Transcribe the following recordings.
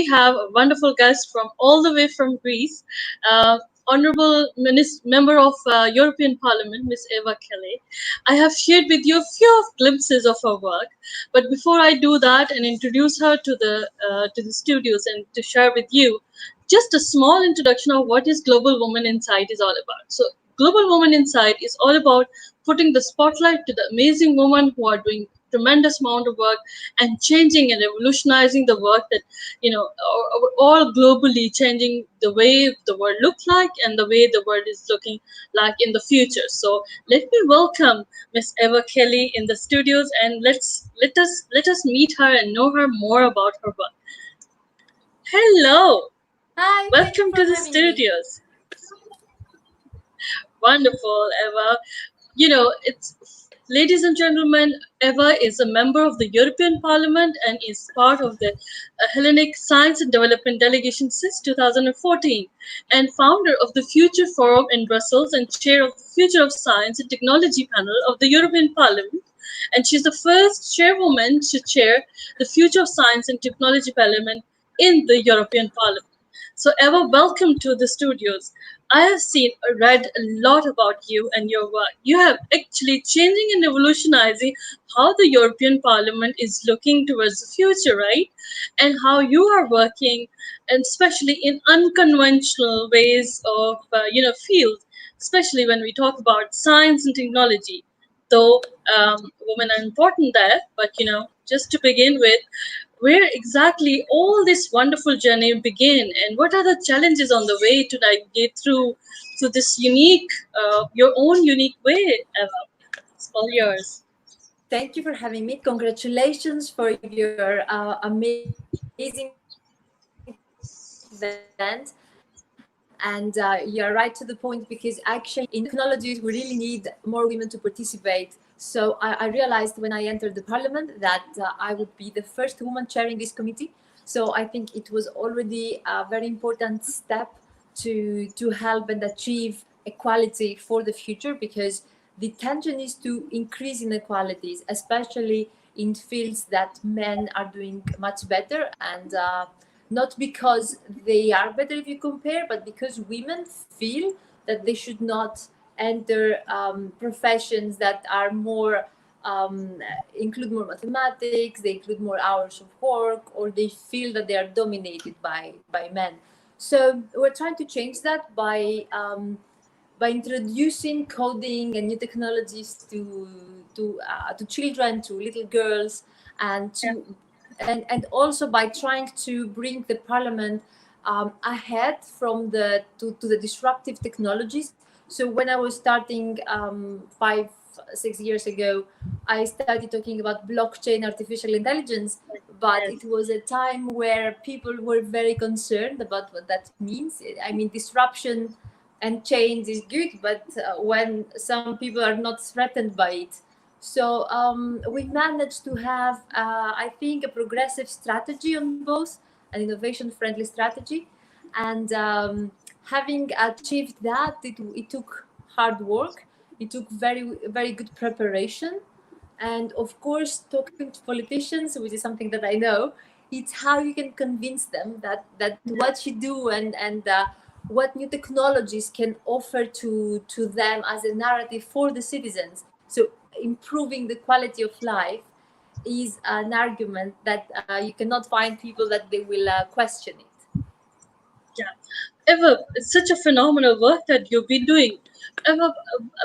have a wonderful guest from all the way from Greece, Honorable Member of European Parliament, Miss Eva KAILI. I have shared with you a few glimpses of her work, but before I do that and introduce her to the studios and to share with you, just a small introduction of what is Global Women Insight is all about. So, Global Women Insight is all about putting the spotlight to the amazing women who are doing tremendous amount of work and changing and revolutionizing the work that all globally changing the way the world looks like and the way the world is looking like in the future. So let me welcome Miss Eva KAILI in the studios, and let us meet her and know her more about her work. Hello, Hi, thank you welcome for to the having me. studios. Wonderful, Eva. It's ladies and gentlemen, Eva is a member of the European Parliament and is part of the Hellenic Science and Development Delegation since 2014, and founder of the Future Forum in Brussels and chair of the Future of Science and Technology panel of the European Parliament. And she's the first chairwoman to chair the Future of Science and Technology Parliament in the European Parliament. So, Eva, welcome to the studios. I have read a lot about you and your work. You have actually changing and revolutionizing how the European Parliament is looking towards the future, right? And how you are working, and especially in unconventional ways of fields, especially when we talk about science and technology. Though women are important there, but just to begin with, where exactly all this wonderful journey begin, and what are the challenges on the way to navigate through to this unique, your own unique way, Eva? It's all yours. Thank you for having me. Congratulations for your amazing event. And you're right to the point, because actually in new technologies, we really need more women to participate. So I realized when I entered the parliament that I would be the first woman chairing this committee. So I think it was already a very important step to help and achieve equality for the future, because the tension is to increase inequalities, especially in fields that men are doing much better, and not because they are better if you compare, but because women feel that they should not enter professions that are more include more mathematics, they include more hours of work, or they feel that they are dominated by men. So we're trying to change that by introducing coding and new technologies to children, to little girls, and Yeah. and also by trying to bring the parliament ahead from to the disruptive technologies. So when I was starting 5-6 years ago, I started talking about blockchain, artificial intelligence, but Yes. it was a time where people were very concerned about what that means. I mean, disruption and change is good, but when some people are not threatened by it. So we managed to have, I think, a progressive strategy on both, an innovation-friendly strategy. And having achieved that, it took hard work. It took very good preparation. And of course, talking to politicians, which is something that I know, it's how you can convince them that what you do and what new technologies can offer to them as a narrative for the citizens. So improving the quality of life is an argument that you cannot find people that they will question it. Yeah. Eva, it's such a phenomenal work that you've been doing. Eva,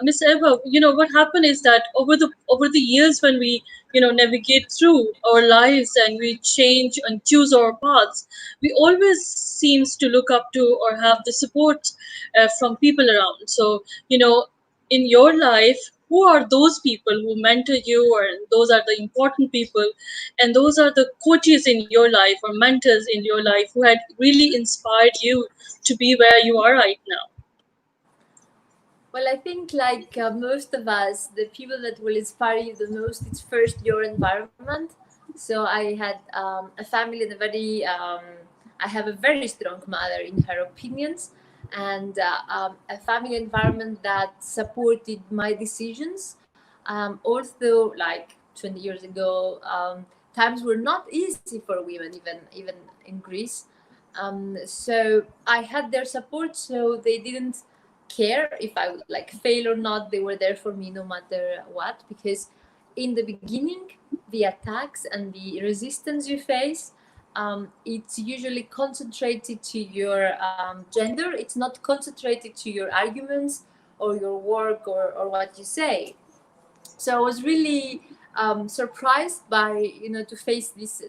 Miss Eva, what happened is that over the years, when we navigate through our lives and we change and choose our paths, we always seems to look up to or have the support from people around. So in your life, who are those people who mentor you, or those are the important people, and those are the coaches in your life or mentors in your life who had really inspired you to be where you are right now? Well, I think like most of us, the people that will inspire you the most, it's first your environment. So I had a family and I have a very strong mother in her opinions, and a family environment that supported my decisions. Although like 20 years ago, times were not easy for women, even in Greece. So I had their support, so they didn't care if I would like fail or not. They were there for me no matter what, because in the beginning, the attacks and the resistance you face, it's usually concentrated to your gender. It's not concentrated to your arguments or your work or what you say. So I was really surprised by, to face this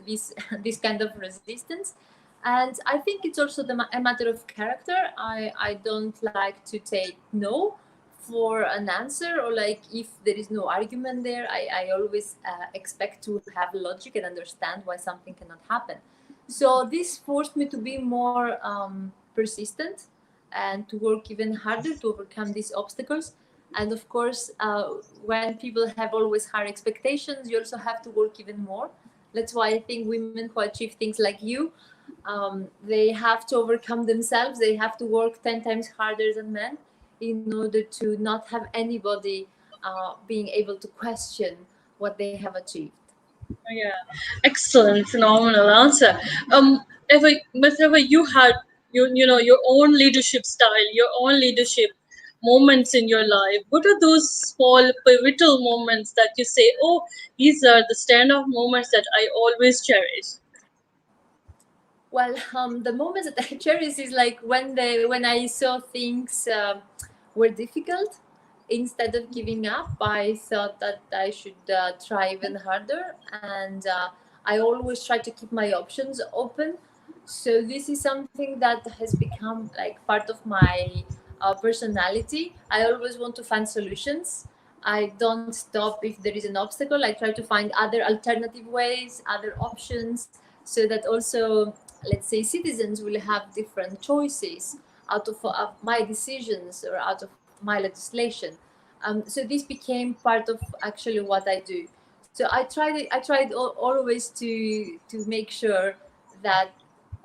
this kind of resistance. And I think it's also a matter of character. I don't like to take no for an answer, or like if there is no argument there, I always expect to have logic and understand why something cannot happen. So this forced me to be more persistent and to work even harder to overcome these obstacles. And of course, when people have always high expectations, you also have to work even more. That's why I think women who achieve things like you, they have to overcome themselves. They have to work 10 times harder than men in order to not have anybody being able to question what they have achieved. Yeah, excellent, phenomenal answer. Eva, but Eva, you had your own leadership style, your own leadership moments in your life. What are those small pivotal moments that you say, oh, these are the stand-off moments that I always cherish? Well, the moments that I cherish is like when I saw things were difficult. Instead of giving up, I thought that I should try even harder, and I always try to keep my options open. So this is something that has become like part of my personality. I always want to find solutions. I don't stop if there is an obstacle. I try to find other alternative ways, other options, so that also, let's say, citizens will have different choices out of my decisions or out of my legislation. So this became part of actually what I do. So I tried always to make sure that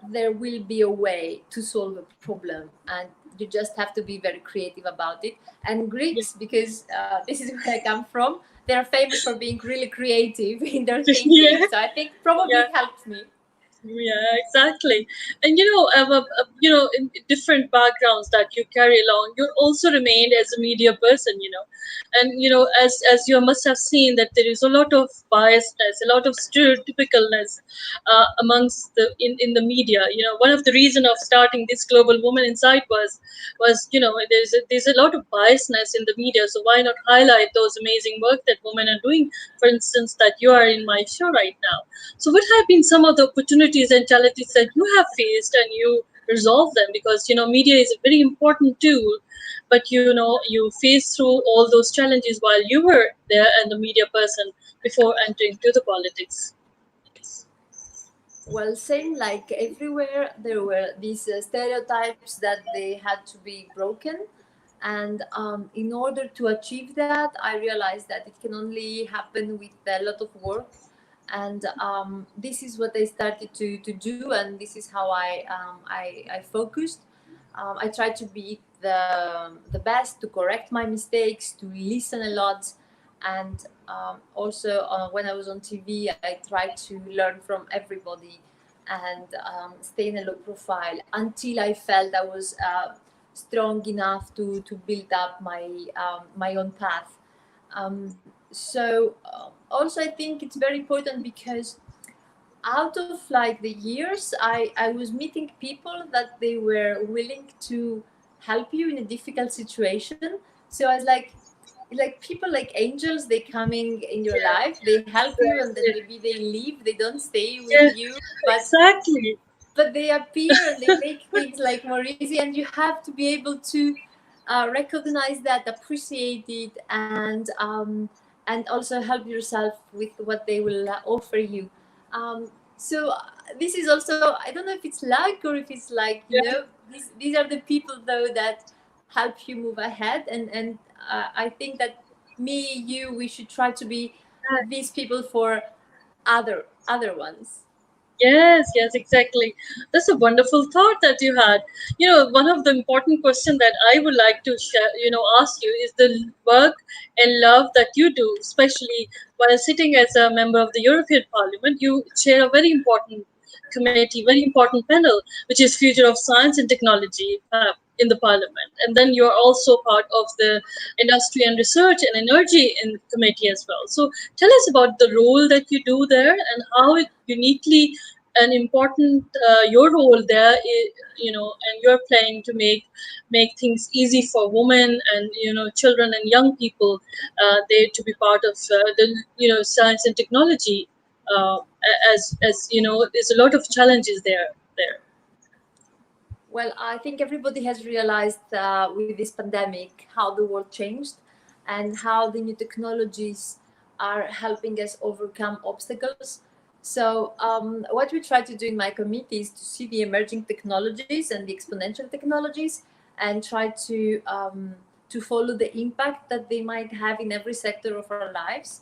there will be a way to solve a problem, and you just have to be very creative about it. And Yeah, Greeks, because this is where I come from, they are famous for being really creative in their thinking. yeah, So I think probably yeah. it helped me. Yeah, exactly. And in different backgrounds that you carry along, you also remained as a media person. And as you must have seen that there is a lot of biasness, a lot of stereotypicalness amongst in the media. One of the reason of starting this Global Woman Insight was there's a lot of biasness in the media. So why not highlight those amazing work that women are doing? For instance, that you are in my show right now. So, what have been some of the opportunities and challenges that you have faced and you resolve them? Because media is a very important tool, but you faced through all those challenges while you were there and the media person before entering to the politics. Well, same like everywhere, there were these stereotypes that they had to be broken. And in order to achieve that, I realized that it can only happen with a lot of work. And this is what I started to do, and this is how I focused. I tried to be the best, to correct my mistakes, to listen a lot, and also when I was on TV, I tried to learn from everybody and stay in a low profile until I felt I was strong enough to build up my own path. So also I think it's very important because out of like the years, I was meeting people that they were willing to help you in a difficult situation. So I was like people like angels, they coming in your Yeah, life, they help you, and then yeah, maybe they leave, they don't stay with yeah, you, but exactly. they appear and they make things like more easy, and you have to be able to recognize that, appreciate it, and also help yourself with what they will offer you. So this is also, I don't know if it's luck or if it's like, Yeah, these are the people though that help you move ahead, and I think that me, you, we should try to be these people for other ones. Yes, yes, exactly. That's a wonderful thought that you had. One of the important questions that I would like to share, ask you is the work and love that you do, especially while sitting as a member of the European Parliament. You chair a very important committee, very important panel, which is Future of Science and Technology in the Parliament. And then you're also part of the Industry and Research and Energy in committee as well. So tell us about the role that you do there and how it uniquely an important your role there is, and you're planning to make things easy for women and children and young people, they to be part of the science and technology, as there's a lot of challenges there. Well, I think everybody has realized with this pandemic how the world changed and how the new technologies are helping us overcome obstacles. So, what we try to do in my committee is to see the emerging technologies and the exponential technologies, and try to follow the impact that they might have in every sector of our lives,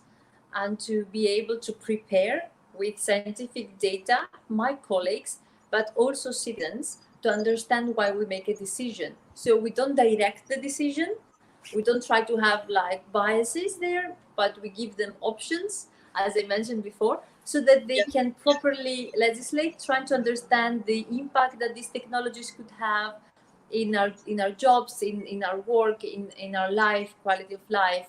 and to be able to prepare with scientific data my colleagues, but also citizens, to understand why we make a decision. So we don't direct the decision, we don't try to have like biases there, but we give them options, as I mentioned before, so that they Yeah, can properly legislate, trying to understand the impact that these technologies could have in our jobs, in our work, in our life, quality of life,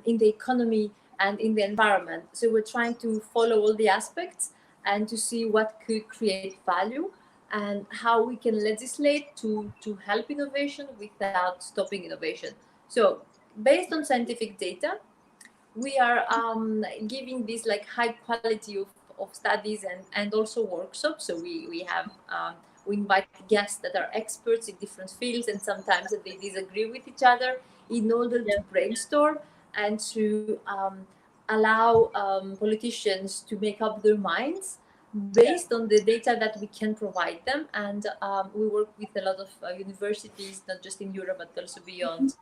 in the economy and in the environment. So we're trying to follow all the aspects and to see what could create value and how we can legislate to help innovation without stopping innovation. So based on scientific data, we are giving this like high quality of studies and also workshops. So we have we invite guests that are experts in different fields, and sometimes that they disagree with each other, in order to yeah, brainstorm and to allow politicians to make up their minds yeah. based on the data that we can provide them. And we work with a lot of universities, not just in Europe but also beyond,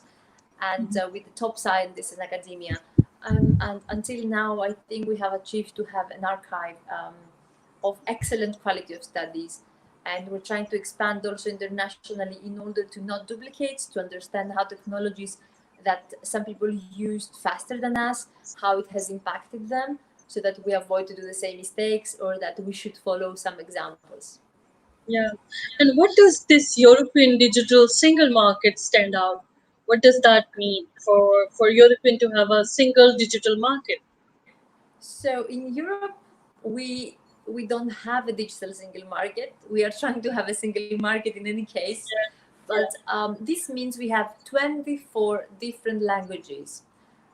and with the top scientists in academia. And until now, I think we have achieved to have an archive of excellent quality of studies. And we're trying to expand also internationally in order to not duplicate, to understand how technologies that some people used faster than us, how it has impacted them, so that we avoid to do the same mistakes, or that we should follow some examples. Yeah. And what does this European digital single market stand out? What does that mean for European to have a single digital market? So in Europe, we don't have a digital single market. We are trying to have a single market in any case, but Yeah, this means we have 24 different languages,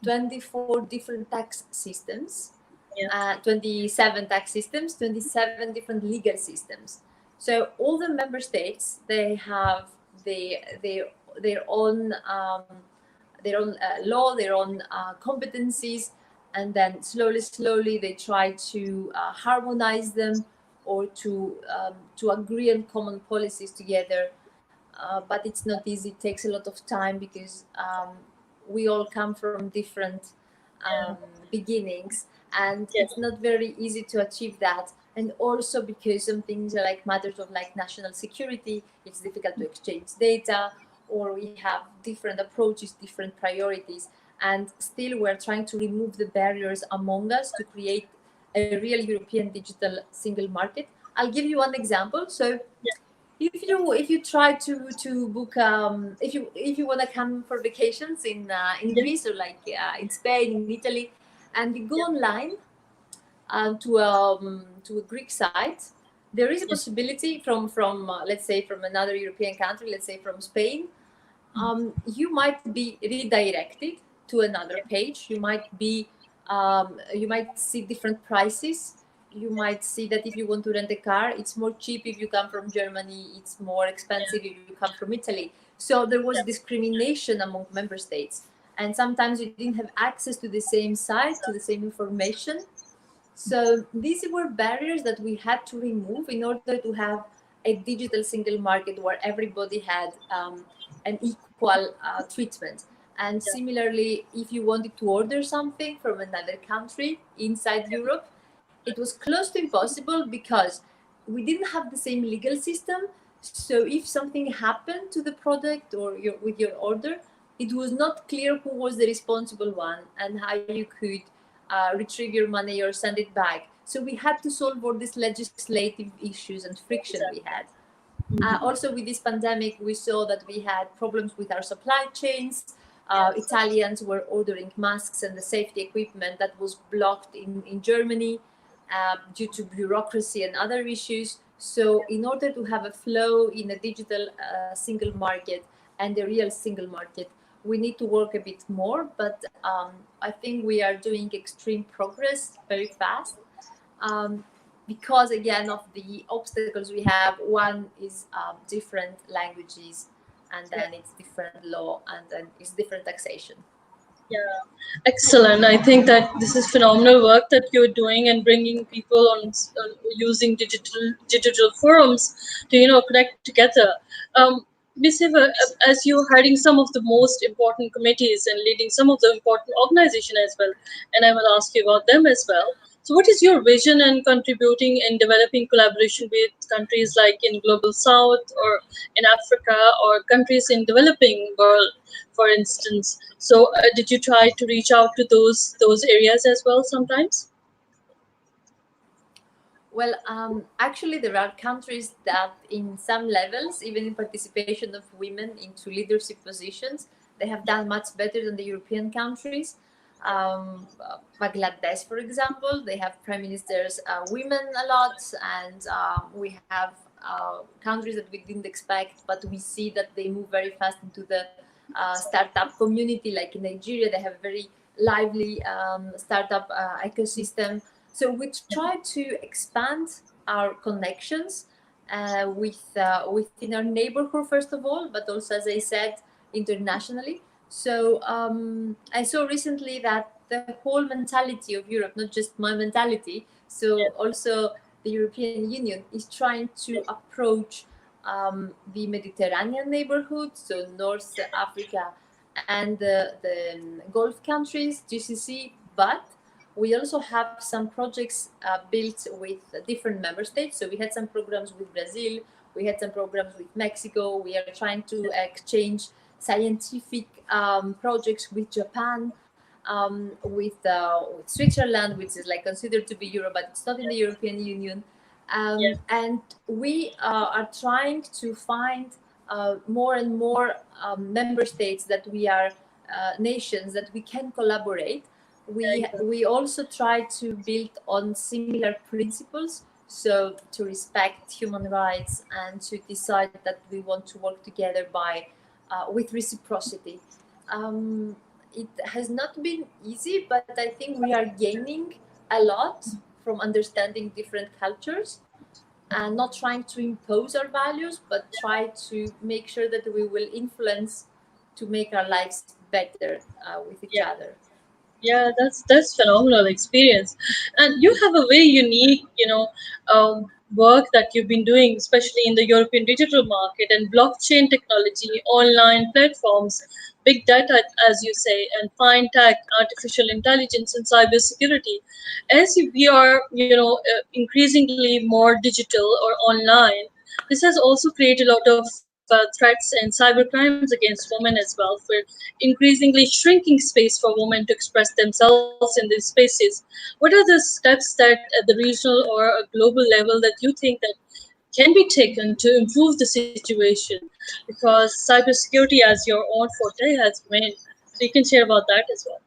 24 different tax systems, yeah, 27 tax systems, 27 different legal systems. So all the member states, they have their own law, their own competencies, and then slowly they try to harmonize them, or to agree on common policies together. But it's not easy. It takes a lot of time, because we all come from different yeah, beginnings, and yeah, it's not very easy to achieve that. And also because some things are like matters of like national security, it's difficult to exchange data, or we have different approaches, different priorities, and still we're trying to remove the barriers among us to create a real European digital single market. I'll give you one example. So yeah, if you try to book, if you want to come for vacations in yeah, Greece, or like in Spain, in Italy, and you go yeah, online to a Greek site, there is a yeah, possibility from let's say from another European country, let's say from Spain, you might be redirected to another page. You might see different prices. You might see that if you want to rent a car, it's more cheap if you come from Germany, it's more expensive if you come from Italy. So there was discrimination among member states, and sometimes you didn't have access to the same site, to the same information. So these were barriers that we had to remove in order to have a digital single market where everybody had an equal treatment. And yeah, similarly, if you wanted to order something from another country inside Europe, it was close to impossible because we didn't have the same legal system. So if something happened to the product or with your order, it was not clear who was the responsible one and how you could retrieve your money or send it back. So we had to solve all these legislative issues and friction we had. Also, with this pandemic, we saw that we had problems with our supply chains. Italians were ordering masks and the safety equipment that was blocked in Germany due to bureaucracy and other issues. So in order to have a flow in a digital single market and a real single market, we need to work a bit more, but I think we are doing extreme progress very fast. Because again of the obstacles we have, one is different languages, and then it's different law, and then it's different taxation. Yeah, excellent. I think that this is phenomenal work that you're doing and bringing people on using digital forums to connect together. Miss Eva, as you're heading some of the most important committees and leading some of the important organizations as well, and I will ask you about them as well. So, what is your vision and contributing in developing collaboration with countries like in Global South or in Africa or countries in developing world, for instance? So, did you try to reach out to those areas as well sometimes? Well, actually, there are countries that, in some levels, even in participation of women into leadership positions, they have done much better than the European countries. Bangladesh, for example, they have prime ministers women a lot, and we have countries that we didn't expect, but we see that they move very fast into the startup community. Like in Nigeria, they have a very lively startup ecosystem. So we try to expand our connections within our neighborhood, first of all, but also, as I said, internationally. So I saw recently that the whole mentality of Europe, not just my mentality, so also the European Union is trying to approach the Mediterranean neighborhood, so North Africa and the Gulf countries, GCC, but we also have some projects built with different member states. So we had some programs with Brazil, we had some programs with Mexico. We are trying to exchange scientific projects with Japan, with Switzerland, which is like considered to be Europe, but it's not in the European Union. Yeah, And we are trying to find more and more member states that we are nations that we can collaborate. We also try to build on similar principles, so to respect human rights and to decide that we want to work together by with reciprocity. It has not been easy, but I think we are gaining a lot from understanding different cultures and not trying to impose our values, but try to make sure that we will influence to make our lives better with each yeah. other. Yeah, that's phenomenal experience, and you have a very unique, work that you've been doing, especially in the European digital market and blockchain technology, online platforms, big data, as you say, and fintech, artificial intelligence, and cybersecurity. As we are, increasingly more digital or online, this has also created a lot of threats and cyber crimes against women as well, for increasingly shrinking space for women to express themselves in these spaces. What are the steps that at the regional or a global level that you think that can be taken to improve the situation? Because cybersecurity, as your own forte, has been. So you can share about that as well.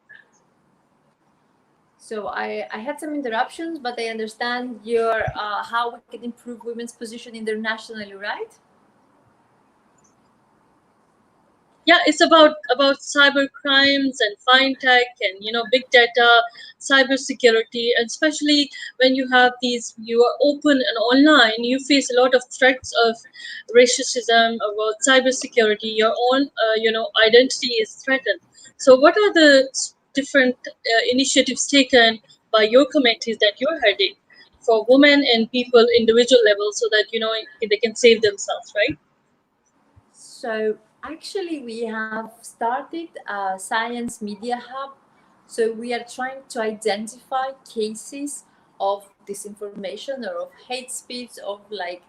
So I had some interruptions, but I understand your how we can improve women's position internationally, right? Yeah, it's about cyber crimes and fintech and big data, cybersecurity, and especially when you have these, you are open and online, you face a lot of threats of racism, about cybersecurity. Your own identity is threatened. So what are the different initiatives taken by your committees that you're heading for women and people individual level, so that they can save themselves, right? So actually, we have started a science media hub. So we are trying to identify cases of disinformation or of hate speech, of like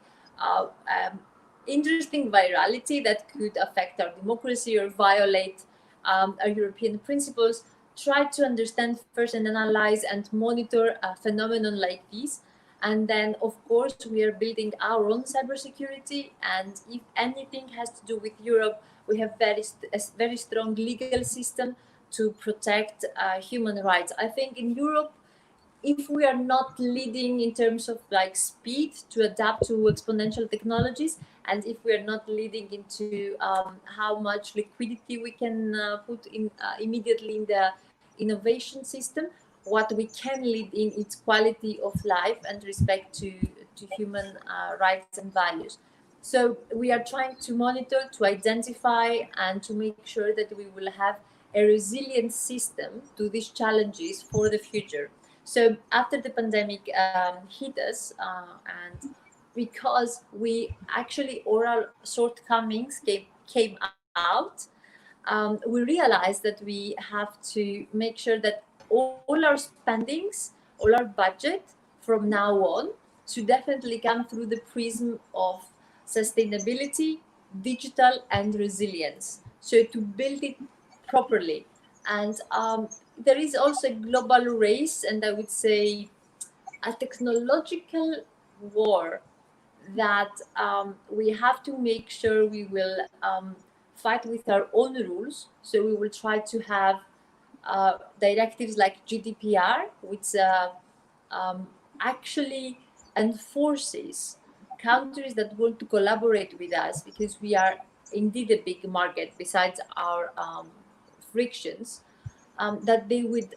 interesting virality that could affect our democracy or violate our European principles, try to understand first and analyze and monitor a phenomenon like this. And then, of course, we are building our own cybersecurity. And if anything has to do with Europe, we have a very strong legal system to protect human rights. I think in Europe, if we are not leading in terms of like speed to adapt to exponential technologies, and if we are not leading into how much liquidity we can put in immediately in the innovation system, what we can lead in its quality of life and respect to human rights and values. So we are trying to monitor, to identify, and to make sure that we will have a resilient system to these challenges for the future. So after the pandemic hit us, and because we actually oral shortcomings came out, we realized that we have to make sure that all our spendings, all our budget from now on should definitely come through the prism of sustainability, digital, and resilience. So to build it properly. And there is also a global race, and I would say a technological war that we have to make sure we will fight with our own rules. So we will try to have directives like GDPR, which actually enforces countries that want to collaborate with us, because we are indeed a big market besides our frictions, that they would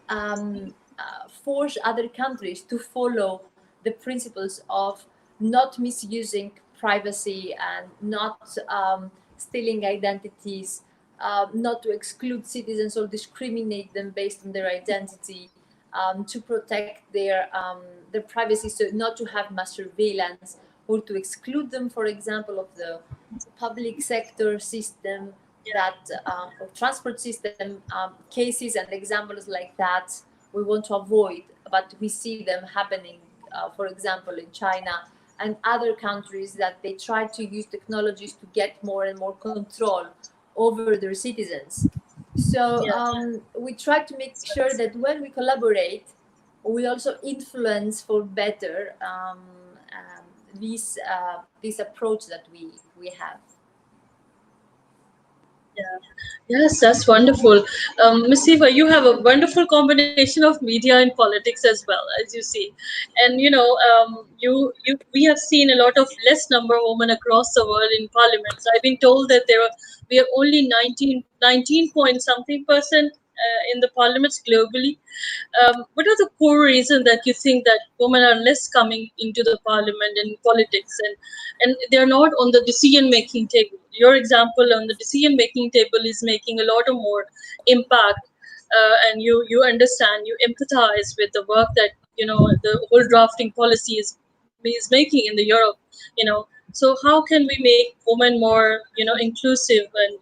force other countries to follow the principles of not misusing privacy and not stealing identities, not to exclude citizens or discriminate them based on their identity, to protect their privacy, so not to have mass surveillance or to exclude them, for example, of the public sector system, that or transport system cases and examples like that we want to avoid, but we see them happening, for example, in China and other countries, that they try to use technologies to get more and more control over their citizens. So we try to make sure that when we collaborate, we also influence for better this approach that we have. Yeah. Yes, that's wonderful. Miss Eva, you have a wonderful combination of media and politics as well, as you see. And we have seen a lot of less number of women across the world in parliaments. I've been told that we are only 19 point something percent in the parliaments globally. What are the core reasons that you think that women are less coming into the parliament and politics, and they're not on the decision making table? Your example on the decision making table is making a lot of more impact, and you understand, you empathize with the work that the whole drafting policy is making in the Europe. So how can we make women more inclusive, and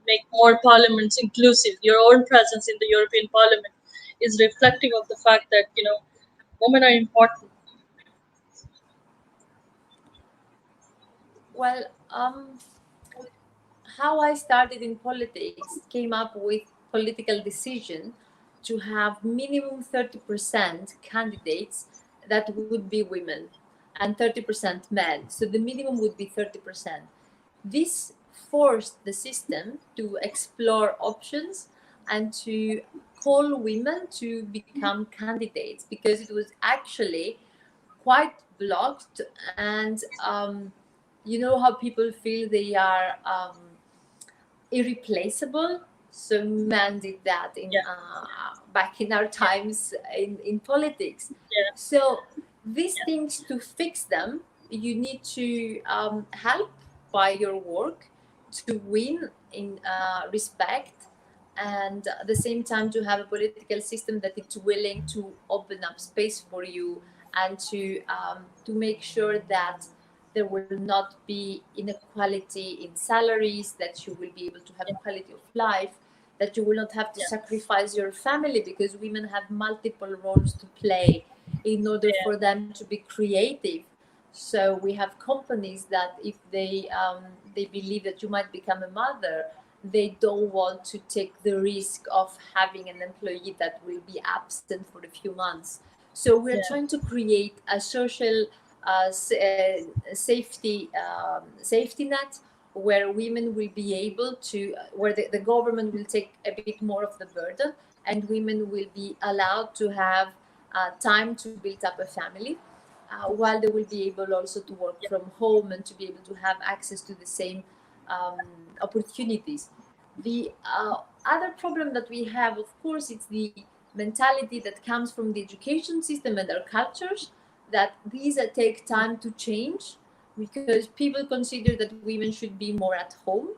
make more parliaments inclusive? Your own presence in the European Parliament is reflective of the fact that women are important. Well, how I started in politics came up with political decision to have minimum 30% candidates that would be women and 30% men. So the minimum would be 30%. This forced the system to explore options and to call women to become candidates, because it was actually quite blocked. And you know how people feel they are irreplaceable. So men did that in back in our times in politics. Yeah. So these things, to fix them, you need to help by your work to win in respect, and at the same time to have a political system that is willing to open up space for you, and to make sure that there will not be inequality in salaries, that you will be able to have a quality of life, that you will not have to sacrifice your family, because women have multiple roles to play in order for them to be creative. So we have companies that if they believe that you might become a mother, they don't want to take the risk of having an employee that will be absent for a few months. So we're trying to create a social safety net where women will be able to, where the government will take a bit more of the burden, and women will be allowed to have time to build up a family, while they will be able also to work from home and to be able to have access to the same opportunities. The other problem that we have, of course, it's the mentality that comes from the education system and our cultures, that these take time to change because people consider that women should be more at home.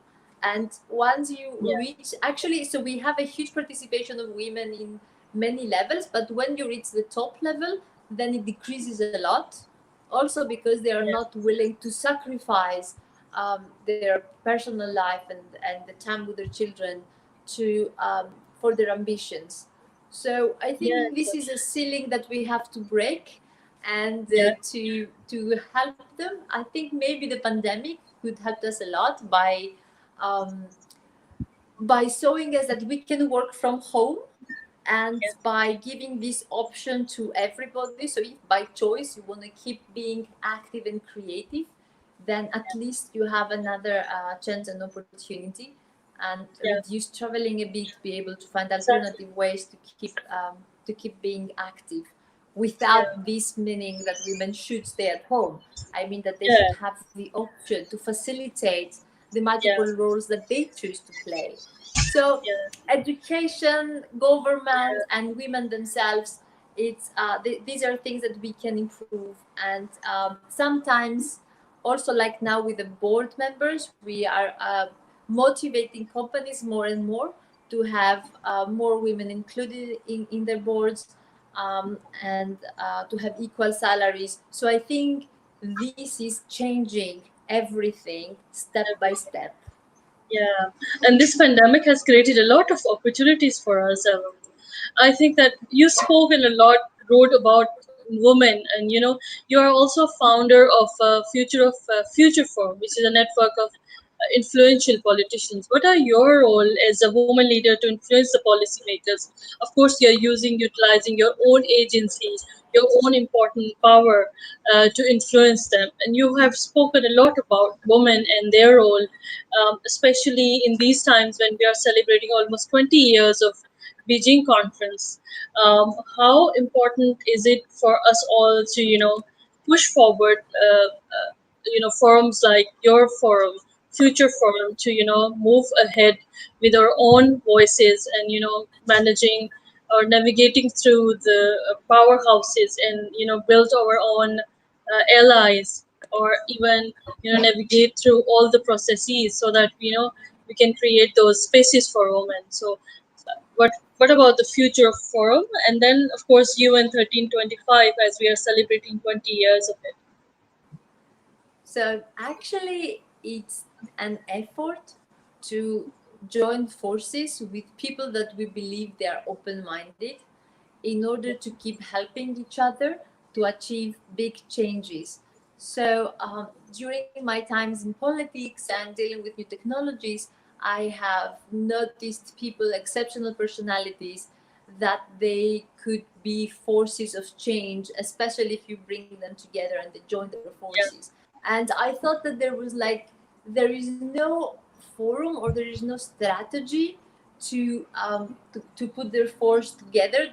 And once you reach, actually, so we have a huge participation of women in many levels, but when you reach the top level, then it decreases a lot. Also because they are not willing to sacrifice their personal life and the time with their children to for their ambitions. So I think this is a ceiling that we have to break, and to help them, I think maybe the pandemic could help us a lot um, by showing us that we can work from home, and by giving this option to everybody. So if by choice you want to keep being active and creative, then at least you have another chance and opportunity, and reduce traveling a bit, be able to find Exactly. alternative ways to keep being active, without this meaning that women should stay at home. I mean that they should have the option to facilitate the multiple roles that they choose to play. So education, government, and women themselves, it's these are things that we can improve. And sometimes also, like now with the board members, we are motivating companies more and more to have more women included in their boards, and to have equal salaries. So I think this is changing everything step by step. Yeah, and this pandemic has created a lot of opportunities for us. I think that you spoke in a lot, wrote about women, and you are also founder of Future Forum, which is a network of influential politicians. What are your role as a woman leader to influence the policymakers? Of course, you're utilizing your own agency, your own important power to influence them. And you have spoken a lot about women and their role, especially in these times when we are celebrating almost 20 years of Beijing conference. How important is it for us all to, push forward, forums like your forum, Future Forum, to, move ahead with our own voices and, managing or navigating through the powerhouses and, build our own allies, or even, navigate through all the processes so that, we can create those spaces for women. So what about the future of forum, and then of course UN 1325, as we are celebrating 20 years of it? So actually, it's an effort to join forces with people that we believe they are open-minded, in order to keep helping each other to achieve big changes. So during my times in politics and dealing with new technologies, I have noticed people, exceptional personalities, that they could be forces of change, especially if you bring them together and they join their Yeah, forces. And I thought that there is no forum, or there is no strategy to put their force together,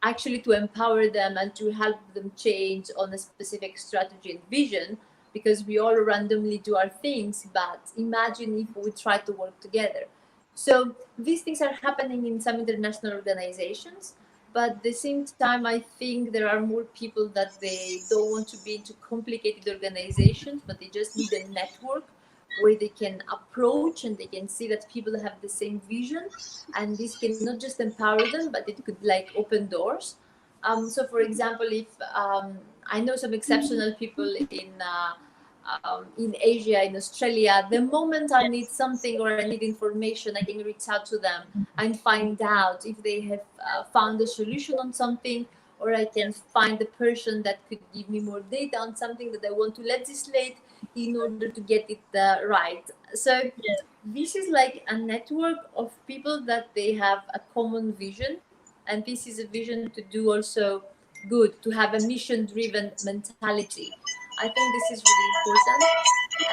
actually to empower them and to help them change on a specific strategy and vision, because we all randomly do our things, but imagine if we try to work together. So these things are happening in some international organizations, but at the same time, I think there are more people that they don't want to be into complicated organizations, but they just need a network where they can approach and they can see that people have the same vision, and this can not just empower them, but it could like open doors. So for example, if I know some exceptional people in in Asia, in Australia, the moment I need something or I need information, I can reach out to them and find out if they have found a solution on something, or I can find the person that could give me more data on something that I want to legislate in order to get it right. So this is like a network of people that they have a common vision, and this is a vision to do also good, to have a mission driven mentality. I think this is really important,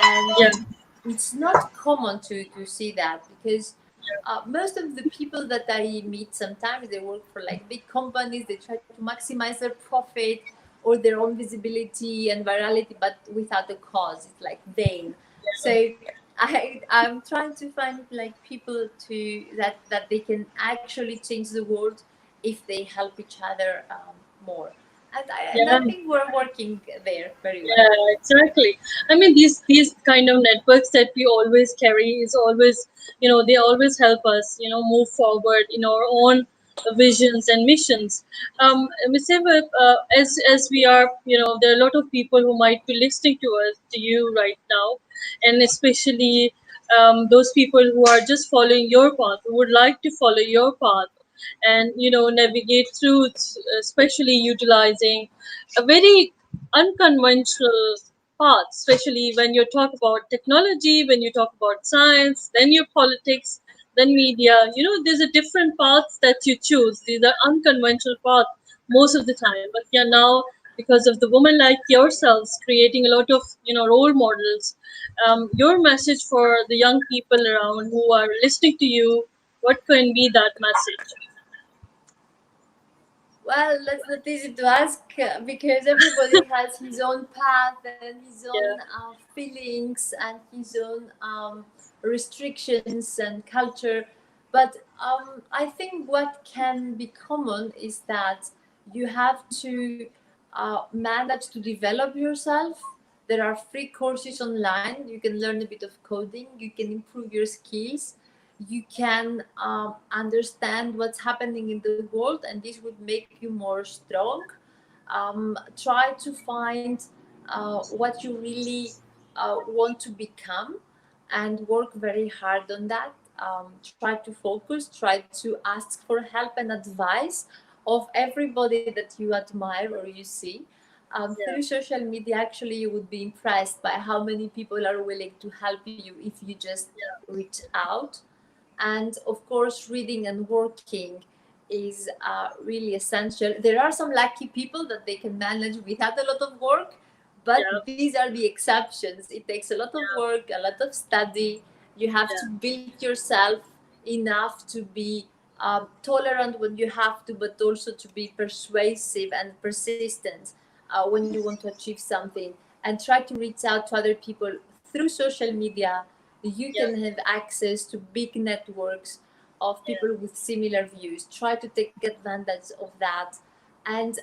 and yeah, it's not common to see that, because most of the people that I meet, sometimes they work for like big companies, they try to maximize their profit or their own visibility and virality, but without a cause. It's like vain. So I'm trying to find like people to that they can actually change the world if they help each other more. And I yeah. think we're working there very well. Yeah, exactly. I mean, these kind of networks that we always carry is always, they always help us, move forward in our own visions and missions. Ms. Eva, as we are, there are a lot of people who might be listening to you right now, and especially those people who are just following your path, who would like to follow your path, and navigate through, especially utilizing a very unconventional path, especially when you talk about technology, when you talk about science, then your politics, then media. There's a different paths that you choose. These are unconventional paths most of the time. But yeah, now because of the women like yourselves creating a lot of role models, your message for the young people around who are listening to you, what can be that message? Well, that's not easy to ask because everybody has his own path and his own Yeah, feelings and his own restrictions and culture. But I think what can be common is that you have to manage to develop yourself. There are free courses online. You can learn a bit of coding. You can improve your skills. You can understand what's happening in the world, and this would make you more strong. Try to find what you really want to become and work very hard on that. Try to focus, try to ask for help and advice of everybody that you admire or you see. yeah, Through social media, actually, you would be impressed by how many people are willing to help you if you just reach out. And of course, reading and working is really essential. There are some lucky people that they can manage without a lot of work, but yeah, these are the exceptions. It takes a lot of yeah, work, a lot of study. You have to yeah, build yourself enough to be tolerant when you have to, but also to be persuasive and persistent when you want to achieve something, and try to reach out to other people through social media. You yeah, can have access to big networks of yeah, people with similar views. Try to take advantage of that. And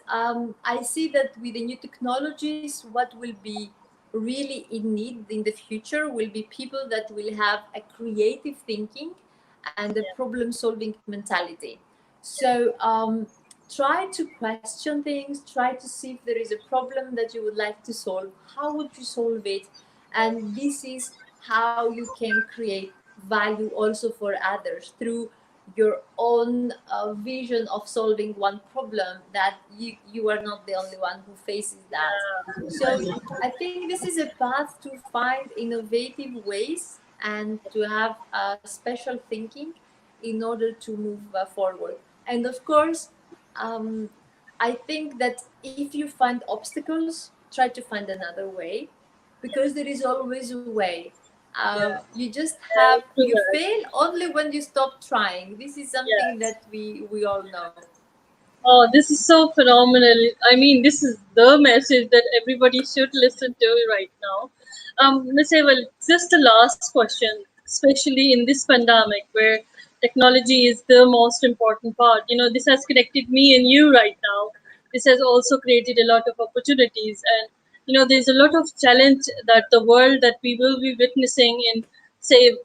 I see that with the new technologies, what will be really in need in the future will be people that will have a creative thinking and a yeah, problem solving mentality. So try to question things, try to see if there is a problem that you would like to solve. How would you solve it? And this is how you can create value also for others through your own vision of solving one problem, that you are not the only one who faces that. So I think this is a path to find innovative ways and to have special thinking in order to move forward. And of course, um, I think that if you find obstacles, try to find another way, because there is always a way. yeah. You just I have, do you that. fail only when you stop trying. This is something Yes. that we all know. Oh, this is so phenomenal. I mean, this is the message that everybody should listen to right now. Ms. Eval, just the last question, especially in this pandemic where technology is the most important part. This has connected me and you right now. This has also created a lot of opportunities. And, there's a lot of challenge that the world that we will be witnessing in, say,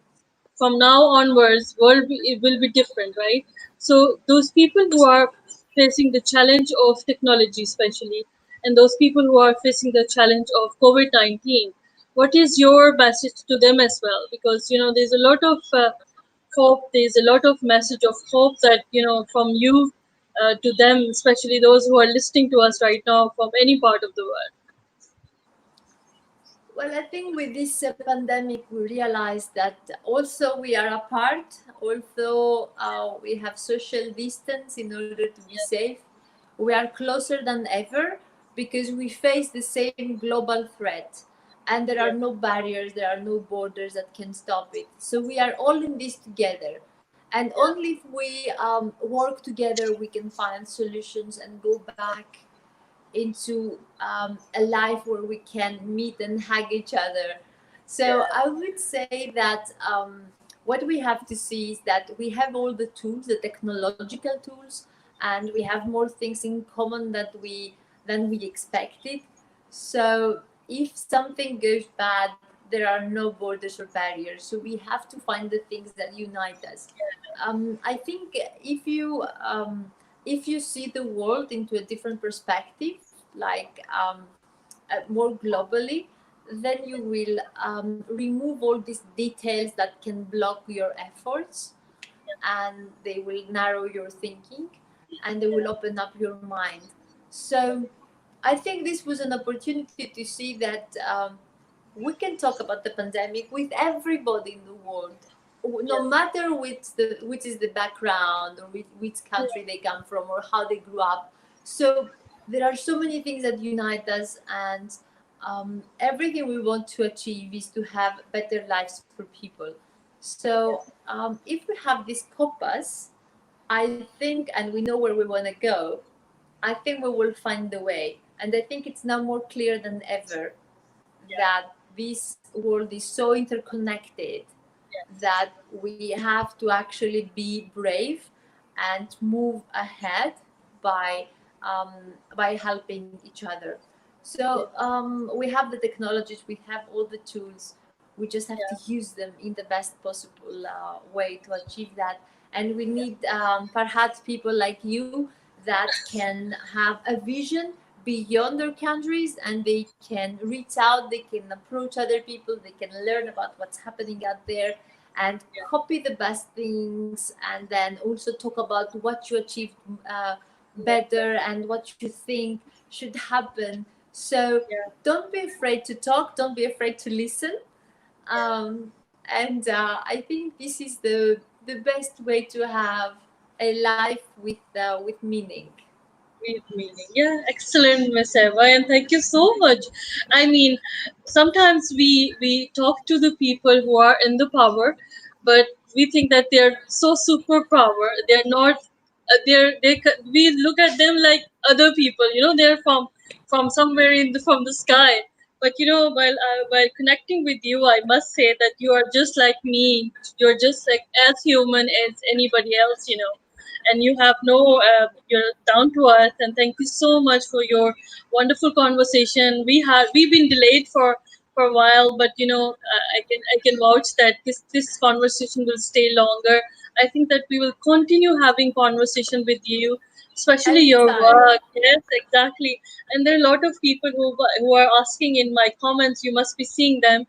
from now onwards it will be different, right? So those people who are facing the challenge of technology especially, and those people who are facing the challenge of COVID-19, what is your message to them as well? Because there's a lot of hope. There's a lot of message of hope that from you to them, especially those who are listening to us right now from any part of the world. Well, I think with this pandemic, we realized that also we are apart, although we have social distance in order to be safe. We are closer than ever because we face the same global threat. And there are Yeah, no barriers, there are no borders that can stop it. So we are all in this together. And yeah, only if we work together, we can find solutions and go back into a life where we can meet and hug each other. So yeah, I would say that what we have to see is that we have all the tools, the technological tools, and we have more things in common than we expected. So if something goes bad, there are no borders or barriers. So we have to find the things that unite us. I think if you see the world into a different perspective, like more globally, then you will remove all these details that can block your efforts, and they will narrow your thinking, and they will open up your mind. So I think this was an opportunity to see that we can talk about the pandemic with everybody in the world, no yeah, matter which is the background or which country they come from or how they grew up. So there are so many things that unite us, and everything we want to achieve is to have better lives for people. So if we have this compass, I think, and we know where we want to go, I think we will find the way. And I think it's now more clear than ever yeah, that this world is so interconnected yes, that we have to actually be brave and move ahead by um, by helping each other. yeah, So we have the technologies, we have all the tools. We just have to yeah, use them in the best possible way to achieve that. And we need perhaps people like you that can have a vision beyond their countries, and they can reach out, they can approach other people, they can learn about what's happening out there and yeah, copy the best things, and then also talk about what you achieved yeah, better and what you think should happen. So yeah, don't be afraid to talk, don't be afraid to listen. yeah. And I think this is the best way to have a life with meaning. With meaning. Yeah, excellent, Miss Eva, and thank you so much. I mean, sometimes we talk to the people who are in the power, but we think that they're so superpower. They're not. We look at them like other people. They're from somewhere from the sky. But while connecting with you, I must say that you are just like me. You're just like as human as anybody else. And you have no you're down to earth, and thank you so much for your wonderful conversation. We've been delayed for a while, but I can vouch that this conversation will stay longer. I think that we will continue having conversation with you, especially your Anytime. work. Yes, exactly. And there are a lot of people who are asking in my comments. You must be seeing them,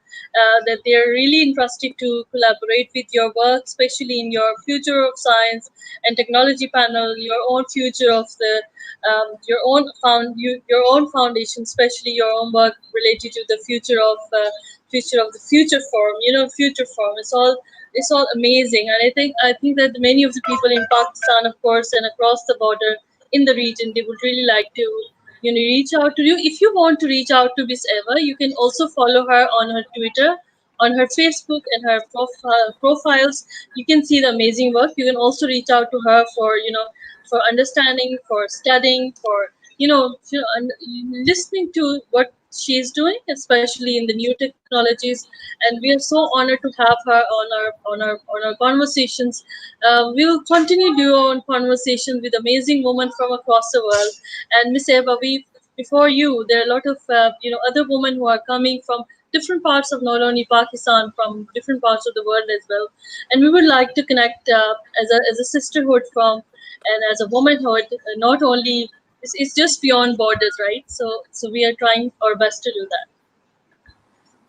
that they are really interested to collaborate with your work, especially in your future of science and technology panel, your own future of the your own foundation, especially your own work related to the future of the future form. Future form. It's all amazing, and I think that many of the people in Pakistan, of course, and across the border in the region, they would really like to reach out to you. If you want to reach out to Miss Eva, you can also follow her on her Twitter, on her Facebook, and her profiles. You can see the amazing work. You can also reach out to her for understanding, for studying, for listening to what she's doing, especially in the new technologies. And we are so honored to have her on our conversations. We will continue to do on conversations with amazing women from across the world. And Miss Eva, before you, there are a lot of other women who are coming from different parts of not only Pakistan, from different parts of the world as well. And we would like to connect as a sisterhood and as a womanhood. Not only it's just beyond borders, right? So we are trying our best to do that.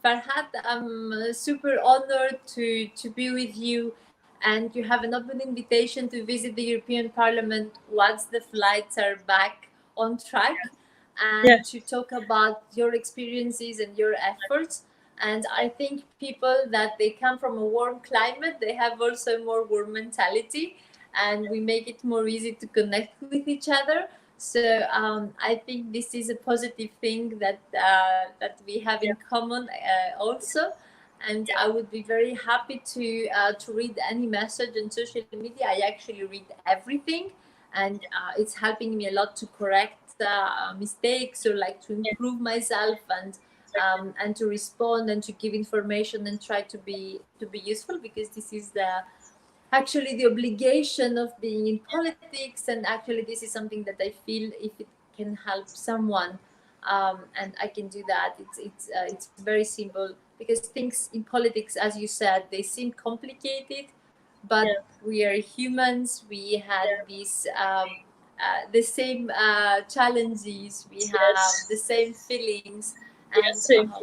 Farhat, I'm super honored to be with you, and you have an open invitation to visit the European Parliament once the flights are back on track, Yeah, and to talk about your experiences and your efforts. And I think people that they come from a warm climate, they have also more warm mentality, and we make it more easy to connect with each other. So I think this is a positive thing that we have yeah, in common also. And I would be very happy to read any message on social media. I actually read everything, and it's helping me a lot to correct mistakes, or like to yeah, improve myself, exactly. and to respond and to give information and try to be useful, because this is the actually the obligation of being in politics. And actually this is something that I feel, if it can help someone, and I can do that, it's very simple, because things in politics, as you said, they seem complicated, but Yeah, we are humans. We had yeah, these the same challenges, we have the yes, same feelings, yes, and same.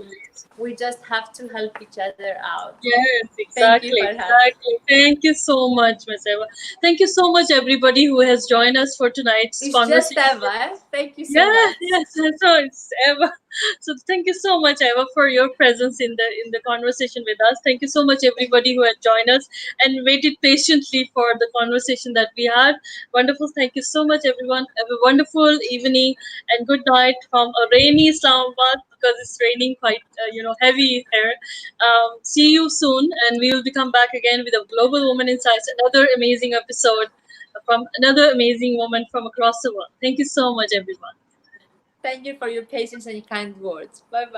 we just have to help each other out. Yes, Thank you, exactly, Farhat. exactly. Thank you so much, Miss Eva. Thank you so much, everybody who has joined us for tonight's It's just conversation. Eva. Eh? Thank you so Yeah, much. yes, so it's Eva. So thank you so much, Eva, for your presence in the conversation with us. Thank you so much, Thank everybody who had joined us and waited patiently for the conversation that we had. Wonderful. Thank you so much, everyone. Have a wonderful evening and good night from a rainy Islamabad, because it's raining quite heavy here. See you soon, and we will be come back again with a Global Woman Insights, another amazing episode from another amazing woman from across the world. Thank you so much, everyone. Thank you for your patience and your kind words. Bye bye.